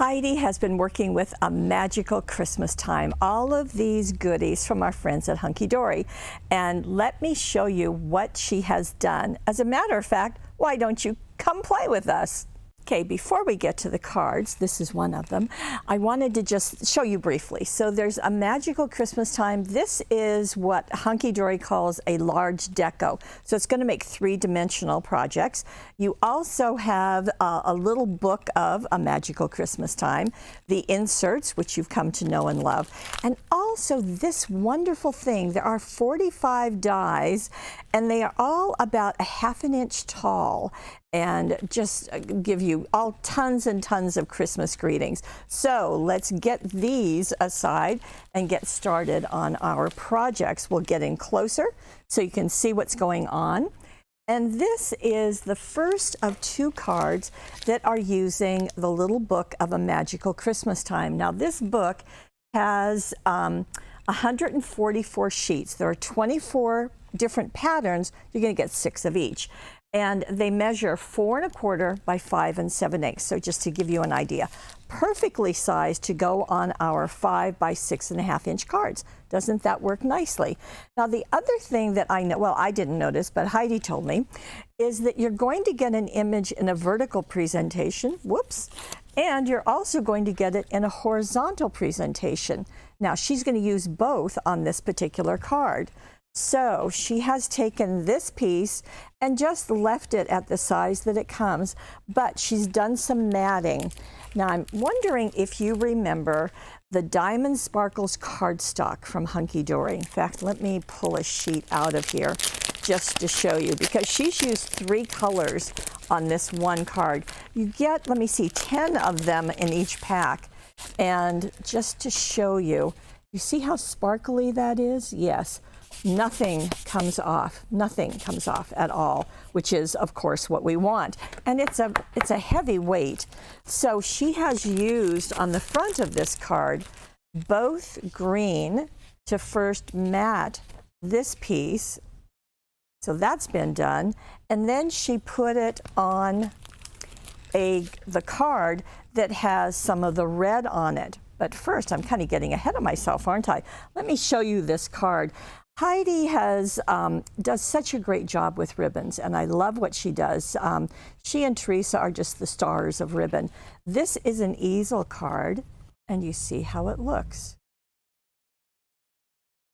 Heidi has been working with a magical Christmas time, all of these goodies from our friends at Hunky Dory. And let me show you what she has done. As a matter of fact, why don't you come play with us? Okay, before we get to the cards, this is one of them, I wanted to just show you briefly. So there's a magical Christmas time. This is what Hunky Dory calls a large deco. So it's going to make three-dimensional projects. You also have a little book of a magical Christmas time, the inserts, which you've come to know and love, and also this wonderful thing. There are 45 dies, and they are all about a ½ inch tall, and just give you all tons and tons of Christmas greetings. So let's get these aside and get started on our projects. We'll get in closer so you can see what's going on. And this is the first of 2 cards that are using the little book of a magical Christmas time. Now this book has 144 sheets. There are 24 different patterns. You're going to get 6 of each. And they measure 4 1/4 by 5 7/8. So just to give you an idea, perfectly sized to go on our 5 by 6 1/2 inch cards. Doesn't that work nicely? Now the other thing that I know, well, I didn't notice, but Heidi told me, is that you're going to get an image in a vertical presentation. Whoops. And you're also going to get it in a horizontal presentation. Now she's going to use both on this particular card. So she has taken this piece and just left it at the size that it comes, but she's done some matting. Now I'm wondering if you remember the Diamond Sparkles cardstock from Hunky Dory. In fact, let me pull a sheet out of here just to show you, because she's used 3 colors on this one card. You get, let me see, 10 of them in each pack. And just to show you, you see how sparkly that is? Yes. Nothing comes off at all, which is of course what we want. And it's a heavy weight. So she has used on the front of this card both green to first mat this piece. So that's been done. And then she put it on the card that has some of the red on it. But first, I'm kind of getting ahead of myself, aren't I? Let me show you this card. Heidi does such a great job with ribbons, and I love what she does. She and Teresa are just the stars of ribbon. This is an easel card, and you see how it looks.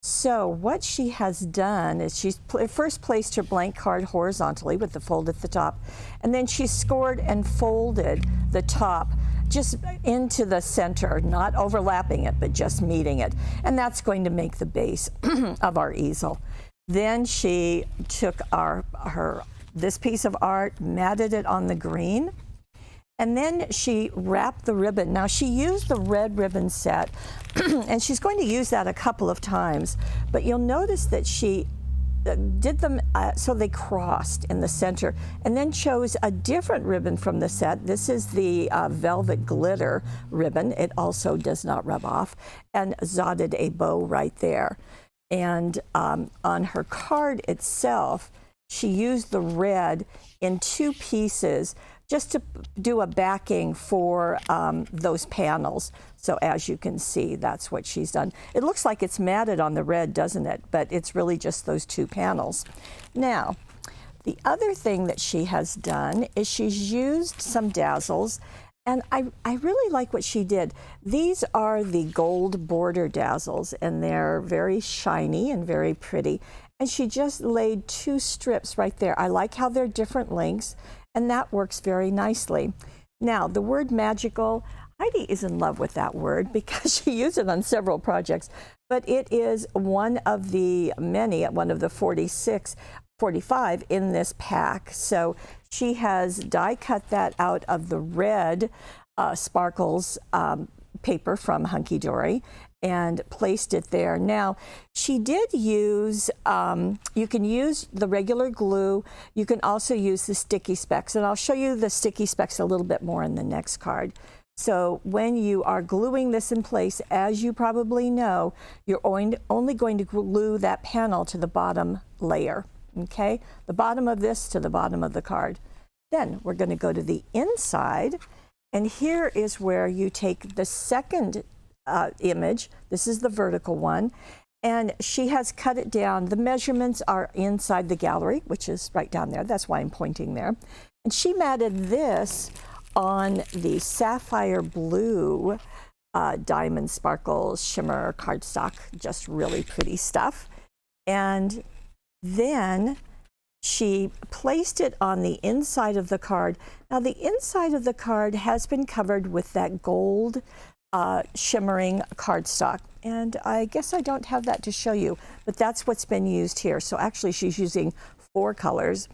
So what she has done is she's first placed her blank card horizontally with the fold at the top, and then she scored and folded the top just into the center, not overlapping it, but just meeting it. And that's going to make the base of our easel. Then she took this piece of art, matted it on the green, and then she wrapped the ribbon. Now she used the red ribbon set, and she's going to use that a couple of times, but you'll notice that she did them so they crossed in the center, and then chose a different ribbon from the set. This is the velvet glitter ribbon. It also does not rub off, and knotted a bow right there. And on her card itself, she used the red in 2 pieces just to do a backing for those panels. So as you can see, that's what she's done. It looks like it's matted on the red, doesn't it? But it's really just those 2 panels. Now, the other thing that she has done is she's used some dazzles, and I really like what she did. These are the gold border dazzles, and they're very shiny and very pretty. And she just laid 2 strips right there. I like how they're different lengths, and that works very nicely. Now, the word magical, Heidi is in love with that word because she used it on several projects, but it is one of the many, one of the 45 in this pack. So she has die cut that out of the red sparkles paper from Hunky Dory and placed it there. Now, she did use, you can use the regular glue, you can also use the sticky specks, and I'll show you the sticky specks a little bit more in the next card. So when you are gluing this in place, as you probably know, you're only going to glue that panel to the bottom layer, okay? The bottom of this to the bottom of the card. Then we're going to go to the inside, And here is where you take the second image. This is the vertical one. And she has cut it down. The measurements are inside the gallery, which is right down there. That's why I'm pointing there. And she matted this on the sapphire blue diamond sparkles shimmer cardstock, just really pretty stuff. And then she placed it on the inside of the card. Now the inside of the card has been covered with that gold shimmering cardstock. And I guess I don't have that to show you, but that's what's been used here. So actually she's using 4 colors.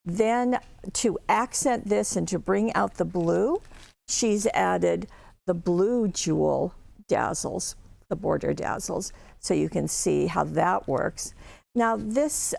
Then to accent this and to bring out the blue, she's added the blue jewel dazzles, the border dazzles, so you can see how that works. Now this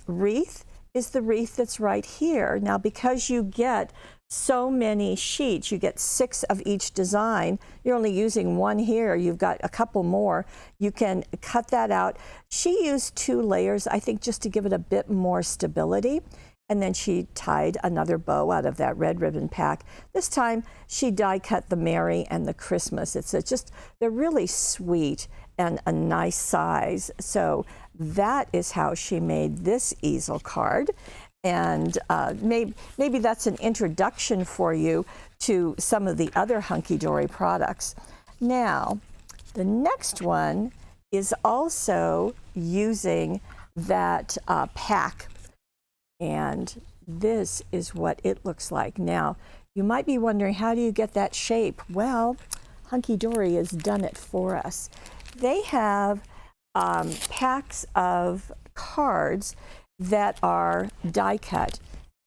wreath is the wreath that's right here. Now because you get so many sheets, you get 6 of each design, you're only using 1 here, you've got a couple more, you can cut that out. She used 2 layers, I think, just to give it a bit more stability. And then she tied another bow out of that red ribbon pack. This time she die cut the Mary and the Christmas. It's just, they're really sweet and a nice size. So that is how she made this easel card. And maybe that's an introduction for you to some of the other Hunky Dory products. Now, the next one is also using that pack. And this is what it looks like. Now, you might be wondering, how do you get that shape? Well, Hunky Dory has done it for us. They have packs of cards that are die cut.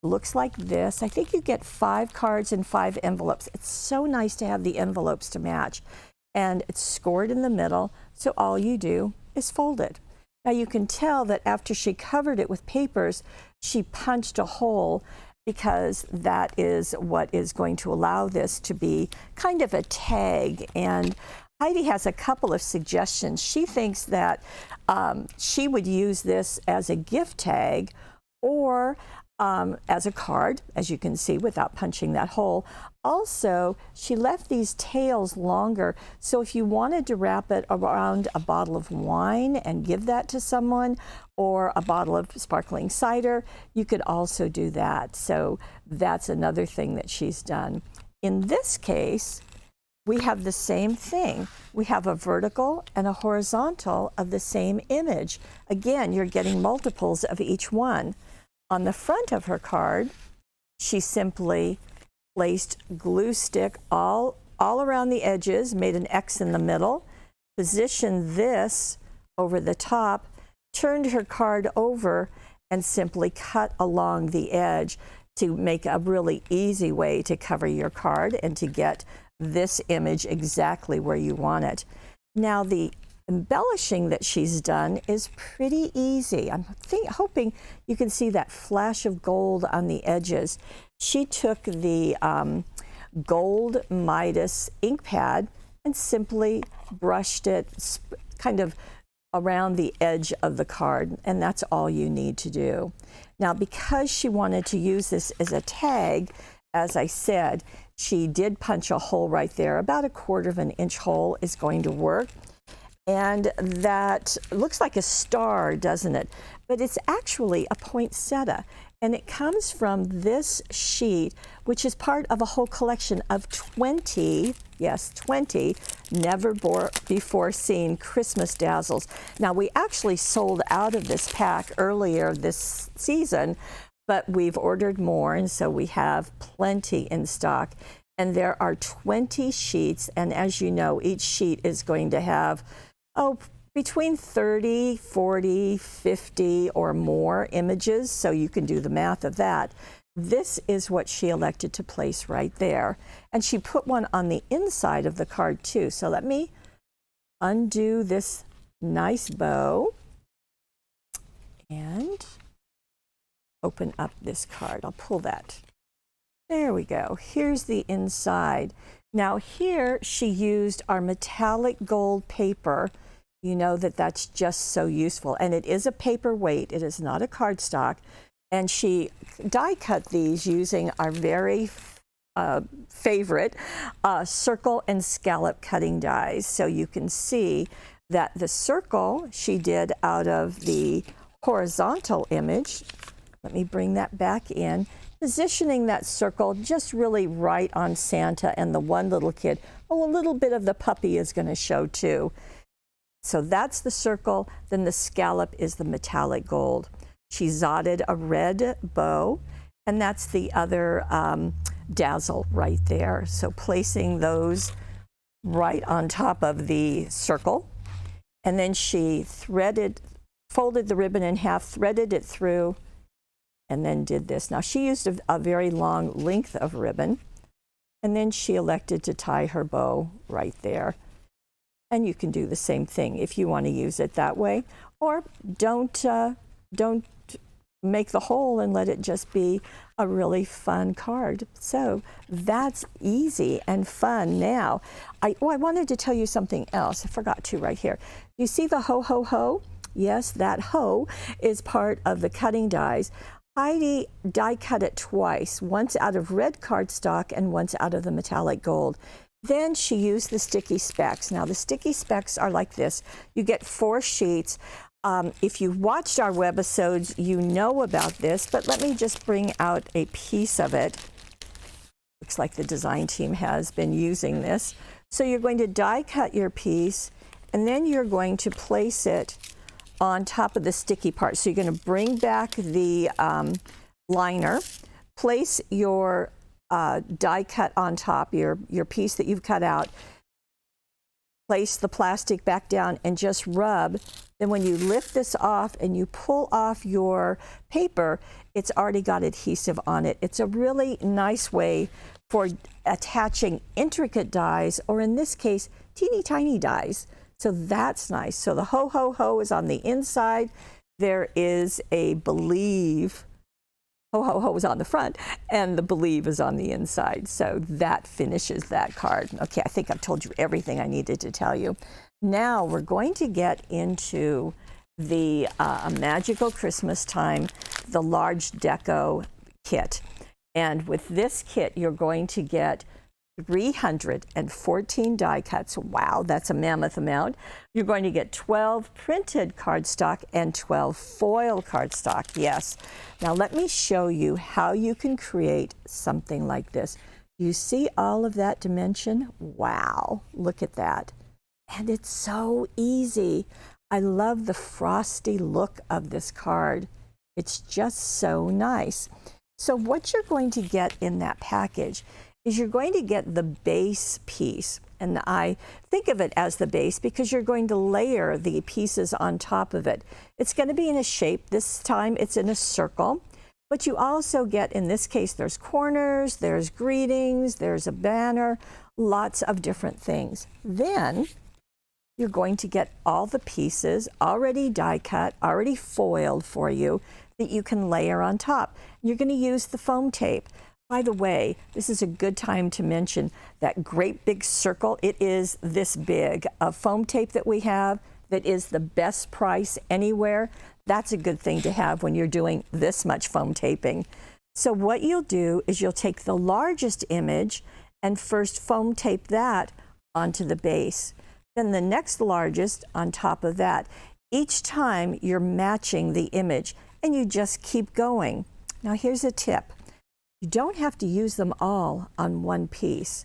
Looks like this. I think you get 5 cards and 5 envelopes. It's so nice to have the envelopes to match. And it's scored in the middle, so all you do is fold it. Now you can tell that after she covered it with papers, she punched a hole, because that is what is going to allow this to be kind of a tag. And Heidi has a couple of suggestions. She thinks that she would use this as a gift tag or as a card, as you can see, without punching that hole. Also, she left these tails longer, so if you wanted to wrap it around a bottle of wine and give that to someone, or a bottle of sparkling cider, you could also do that. So that's another thing that she's done. In this case, we have the same thing. We have a vertical and a horizontal of the same image. Again, you're getting multiples of each one. On the front of her card, she simply placed glue stick all around the edges, made an X in the middle, positioned this over the top, turned her card over, and simply cut along the edge to make a really easy way to cover your card and to get this image exactly where you want it. Now the embellishing that she's done is pretty easy. I'm hoping you can see that flash of gold on the edges. She took the gold Midas ink pad and simply brushed it kind of around the edge of the card, and that's all you need to do. Now, because she wanted to use this as a tag, as I said, she did punch a hole right there. About 1/4 of an inch hole is going to work. And that looks like a star, doesn't it? But it's actually a poinsettia. And it comes from this sheet, which is part of a whole collection of 20, yes, 20 never before seen Christmas dazzles. Now, we actually sold out of this pack earlier this season, but we've ordered more, and so we have plenty in stock. And there are 20 sheets, and as you know, each sheet is going to have between 30, 40, 50 or more images, so you can do the math of that. This is what she elected to place right there. And she put one on the inside of the card too. So let me undo this nice bow and open up this card. I'll pull that. There we go. Here's the inside. Now here she used our metallic gold paper. You know that that's just so useful. And it is a paperweight. It is not a cardstock. And she die cut these using our very favorite, circle and scallop cutting dies. So you can see that the circle she did out of the horizontal image. Let me bring that back in, positioning that circle just really right on Santa and the one little kid. Oh, a little bit of the puppy is going to show too. So that's the circle. Then the scallop is the metallic gold. She zotted a red bow, and that's the other dazzle right there. So placing those right on top of the circle. And then she folded the ribbon in half, threaded it through, and then did this. Now she used a very long length of ribbon, and then she elected to tie her bow right there. And you can do the same thing if you want to use it that way, or don't make the hole and let it just be a really fun card. So that's easy and fun. Now, I wanted to tell you something else. I forgot to right here. You see the ho, ho, ho? Yes, that ho is part of the cutting dies. Heidi die cut it twice, once out of red cardstock and once out of the metallic gold. Then she used the sticky specs. Now the sticky specs are like this. You get 4 sheets. If you watched our webisodes, you know about this, but let me just bring out a piece of it. Looks like the design team has been using this. So you're going to die cut your piece, and then you're going to place it on top of the sticky part. So you're going to bring back the liner, place your die cut on top, your piece that you've cut out, place the plastic back down and just rub. Then when you lift this off and you pull off your paper, it's already got adhesive on it. It's a really nice way for attaching intricate dies, or in this case, teeny tiny dies. So that's nice. So the ho, ho, ho is on the inside. There is a believe. Ho, ho, ho is on the front, and the believe is on the inside. So that finishes that card. Okay, I think I've told you everything I needed to tell you. Now we're going to get into the Magical Christmas Time, the large Deco Kit. And with this kit, you're going to get 314 die cuts. Wow, that's a mammoth amount. You're going to get 12 printed cardstock and 12 foil cardstock. Yes. Now let me show you how you can create something like this. You see all of that dimension? Wow, look at that. And it's so easy. I love the frosty look of this card. It's just so nice. So what you're going to get in that package is you're going to get the base piece. And I think of it as the base because you're going to layer the pieces on top of it. It's going to be in a shape. This time it's in a circle. But you also get, in this case, there's corners, there's greetings, there's a banner, lots of different things. Then you're going to get all the pieces already die cut, already foiled for you that you can layer on top. You're going to use the foam tape. By the way, this is a good time to mention that great big circle. It is this big of foam tape that we have that is the best price anywhere. That's a good thing to have when you're doing this much foam taping. So what you'll do is you'll take the largest image and first foam tape that onto the base. Then the next largest on top of that. Each time you're matching the image and you just keep going. Now here's a tip. You don't have to use them all on one piece.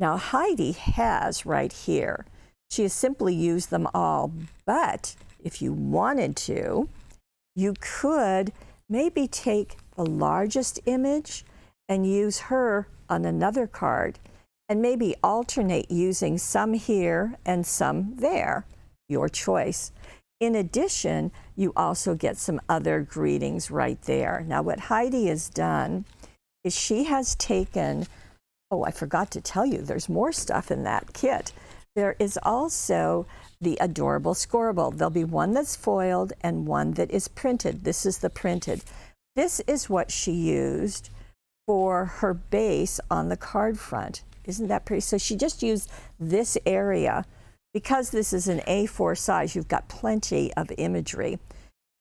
Now Heidi has right here. She has simply used them all, but if you wanted to, you could maybe take the largest image and use her on another card and maybe alternate using some here and some there, your choice. In addition, you also get some other greetings right there. Now what Heidi has done is she has taken, oh, I forgot to tell you, there's more stuff in that kit. There is also the adorable scorable. There'll be one that's foiled and one that is printed. This is the printed. This is what she used for her base on the card front. Isn't that pretty? So she just used this area. Because this is an A4 size, you've got plenty of imagery.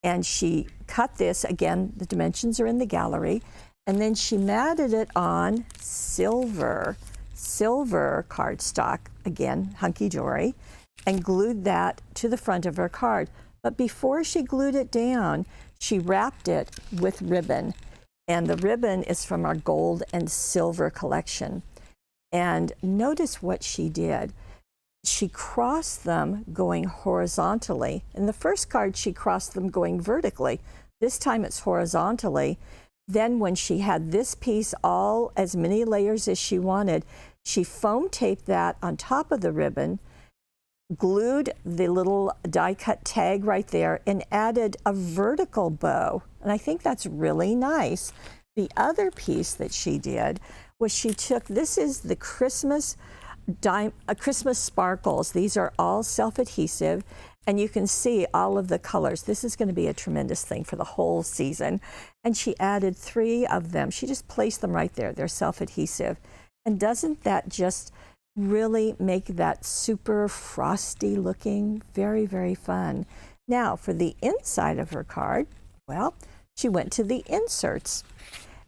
And she cut this, again, the dimensions are in the gallery, and then she matted it on silver cardstock, again, hunky-dory, and glued that to the front of her card. But before she glued it down, she wrapped it with ribbon. And the ribbon is from our gold and silver collection. And notice what she did. She crossed them going horizontally. In the first card, she crossed them going vertically. This time it's horizontally. Then when she had this piece all as many layers as she wanted, she foam taped that on top of the ribbon, glued the little die cut tag right there, and added a vertical bow. And I think that's really nice. The other piece that she did was she took, this is the Christmas sparkles. These are all self-adhesive, and you can see all of the colors. This is going to be a tremendous thing for the whole season. And she added 3 of them. She just placed them right there. They're self-adhesive. And doesn't that just really make that super frosty looking? Very, very fun. Now for the inside of her card, well, she went to the inserts.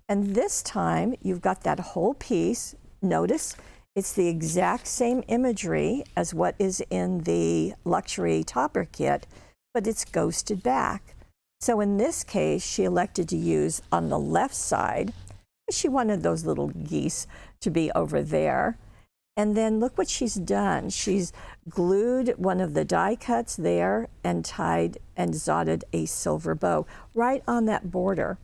And this time you've got that whole piece. Notice it's the exact same imagery as what is in the luxury topper kit, but it's ghosted back. So in this case, she elected to use on the left side. She wanted those little geese to be over there. And then look what she's done. She's glued one of the die cuts there and tied and knotted a silver bow right on that border.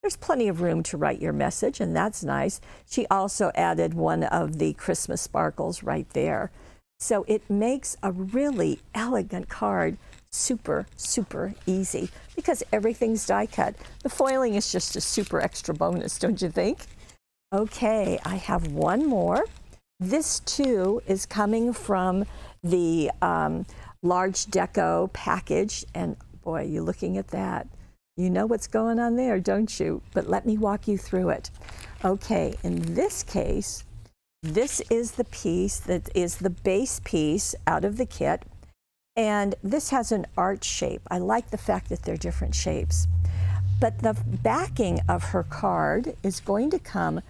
There's plenty of room to write your message, and that's nice. She also added one of the Christmas sparkles right there. So it makes a really elegant card super, super easy because everything's die cut. The foiling is just a super extra bonus, don't you think? Okay, I have one more. This too is coming from the large Deco package, and boy, you're looking at that. You know what's going on there, don't you? But let me walk you through it. Okay, in this case, this is the piece that is the base piece out of the kit, and this has an arch shape. I like the fact that they're different shapes. But the backing of her card is going to come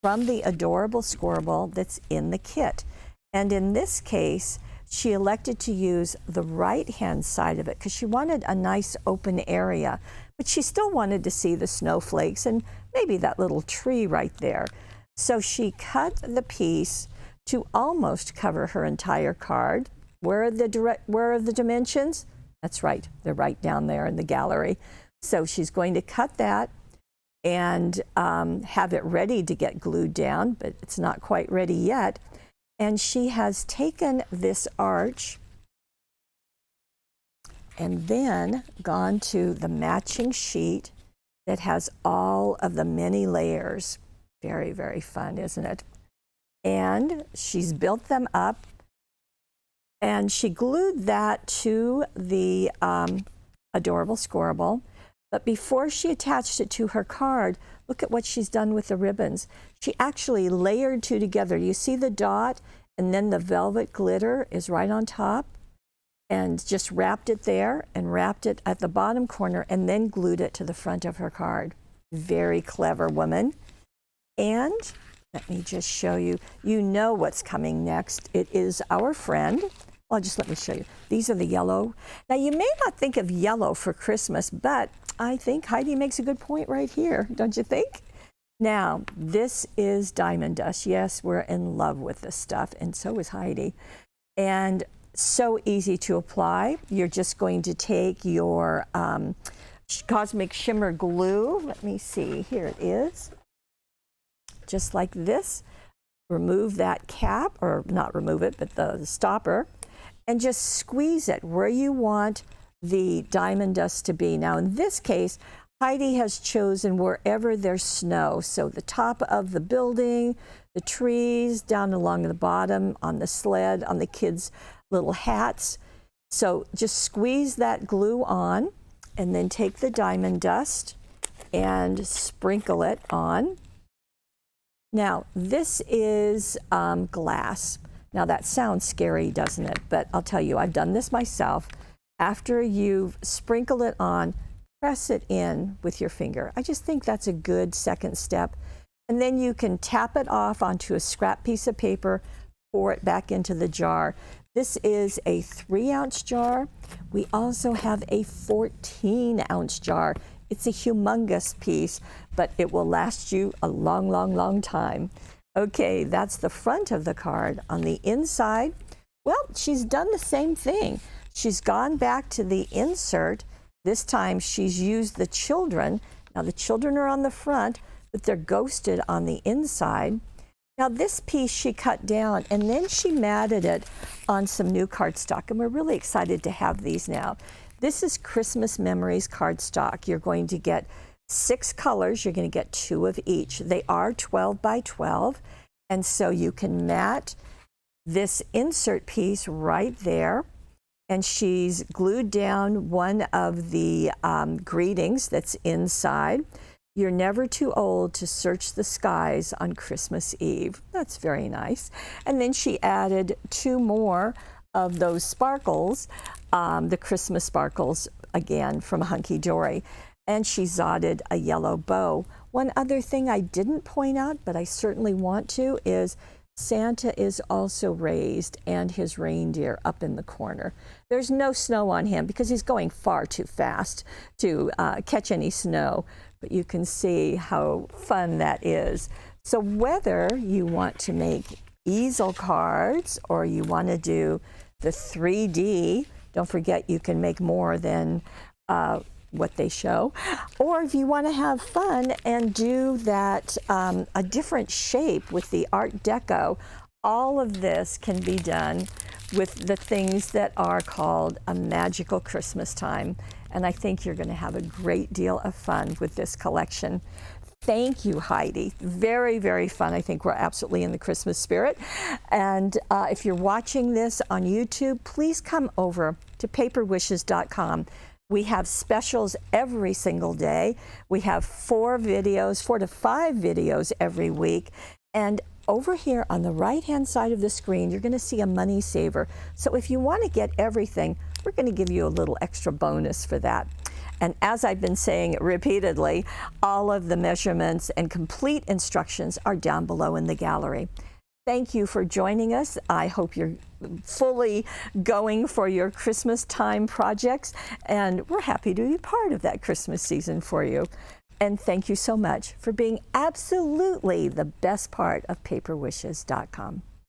from the adorable scoreable that's in the kit. And in this case, she elected to use the right-hand side of it because she wanted a nice open area, but she still wanted to see the snowflakes and maybe that little tree right there. So she cut the piece to almost cover her entire card. Where are the dimensions? That's right, they're right down there in the gallery. So she's going to cut that and have it ready to get glued down, but it's not quite ready yet. And she has taken this arch and then gone to the matching sheet that has all of the many layers. Very, very fun, isn't it? And she's built them up, and she glued that to the adorable scoreable. But before she attached it to her card, look at what she's done with the ribbons. She actually layered 2 together. You see the dot, and then the velvet glitter is right on top, and just wrapped it there and wrapped it at the bottom corner and then glued it to the front of her card. Very clever woman. And let me just show you. You know what's coming next. It is our friend. Well, just let me show you. These are the yellow. Now, you may not think of yellow for Christmas, but I think Heidi makes a good point right here, don't you think? Now, this is diamond dust. Yes, we're in love with this stuff, and so is Heidi. And so easy to apply. You're just going to take your Cosmic Shimmer glue. Let me see, here it is. Just like this. Remove that cap, or not remove it, but the stopper, and just squeeze it where you want the diamond dust to be. Now in this case, Heidi has chosen wherever there's snow. So the top of the building, the trees, down along the bottom, on the sled, on the kids' little hats. So just squeeze that glue on and then take the diamond dust and sprinkle it on. Now this is glass. Now that sounds scary, doesn't it? But I'll tell you, I've done this myself. After you've sprinkled it on, press it in with your finger. I just think that's a good second step. And then you can tap it off onto a scrap piece of paper, pour it back into the jar. This is a 3-ounce jar. We also have a 14-ounce jar. It's a humongous piece, but it will last you a long, long, long time. Okay, that's the front of the card. On the inside, well, she's done the same thing. She's gone back to the insert. This time she's used the children. Now the children are on the front, but they're ghosted on the inside. Now this piece she cut down and then she matted it on some new cardstock, and we're really excited to have these now. This is Christmas Memories cardstock. You're going to get 6 colors. You're going to get 2 of each. They are 12 by 12, and so you can mat this insert piece right there. And she's glued down one of the greetings that's inside. You're never too old to search the skies on Christmas Eve. That's very nice. And then she added 2 more of those sparkles, the Christmas sparkles, again, from Hunky Dory. And she knotted a yellow bow. One other thing I didn't point out, but I certainly want to, is Santa is also raised and his reindeer up in the corner. There's no snow on him because he's going far too fast to catch any snow, but you can see how fun that is. So whether you want to make easel cards or you want to do the 3D, don't forget you can make more than what they show, or if you want to have fun and do that a different shape with the Art Deco, all of this can be done with the things that are called a magical Christmas time. And I think you're going to have a great deal of fun with this collection. Thank you, Heidi. Very, very fun. I think we're absolutely in the Christmas spirit. And if you're watching this on YouTube, please come over to paperwishes.com. We have specials every single day. We have 4 to 5 videos every week. And over here on the right-hand side of the screen, you're going to see a money saver. So if you want to get everything, we're going to give you a little extra bonus for that. And as I've been saying repeatedly, all of the measurements and complete instructions are down below in the gallery. Thank you for joining us. I hope you're fully going for your Christmas time projects, and we're happy to be part of that Christmas season for you. And thank you so much for being absolutely the best part of paperwishes.com.